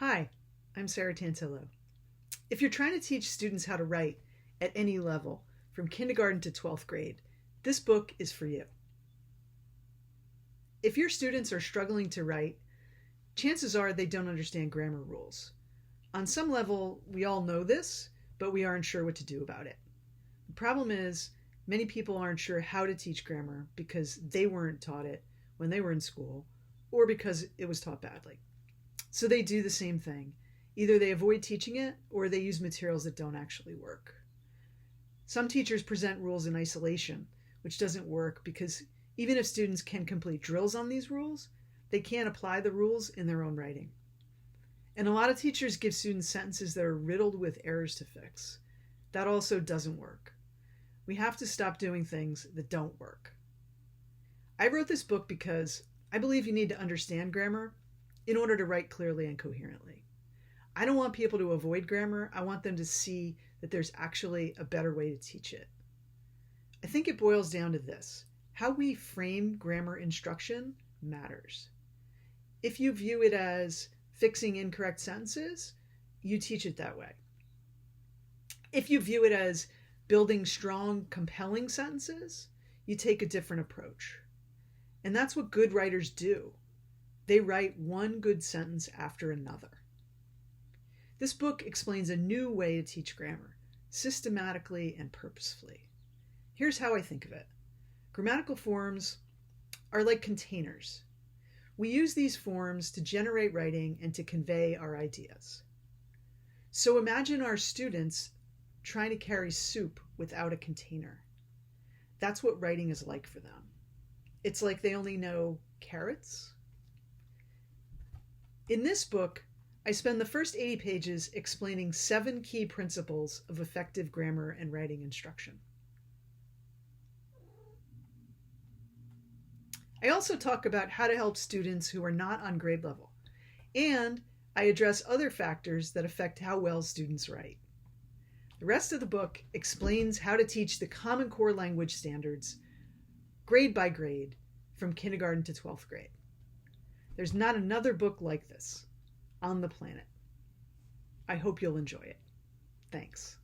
Hi, I'm Sarah Tantillo. If you're trying to teach students how to write at any level, from kindergarten to 12th grade, this book is for you. If your students are struggling to write, chances are they don't understand grammar rules. On some level, we all know this, but we aren't sure what to do about it. The problem is, many people aren't sure how to teach grammar because they weren't taught it when they were in school or because it was taught badly. So they do the same thing. Either they avoid teaching it or they use materials that don't actually work. Some teachers present rules in isolation, which doesn't work because even if students can complete drills on these rules, they can't apply the rules in their own writing. And a lot of teachers give students sentences that are riddled with errors to fix. That also doesn't work. We have to stop doing things that don't work. I wrote this book because I believe you need to understand grammar in order to write clearly and coherently. I don't want people to avoid grammar. I want them to see that there's actually a better way to teach it. I think it boils down to this. How we frame grammar instruction matters. If you view it as fixing incorrect sentences, you teach it that way. If you view it as building strong, compelling sentences, you take a different approach. And that's what good writers do. They write one good sentence after another. This book explains a new way to teach grammar, systematically and purposefully. Here's how I think of it. Grammatical forms are like containers. We use these forms to generate writing and to convey our ideas. So imagine our students trying to carry soup without a container. That's what writing is like for them. It's like they only know carrots. In this book, I spend the first 80 pages explaining 7 key principles of effective grammar and writing instruction. I also talk about how to help students who are not on grade level, and I address other factors that affect how well students write. The rest of the book explains how to teach the Common Core language standards, grade by grade, from kindergarten to 12th grade. There's not another book like this on the planet. I hope you'll enjoy it. Thanks.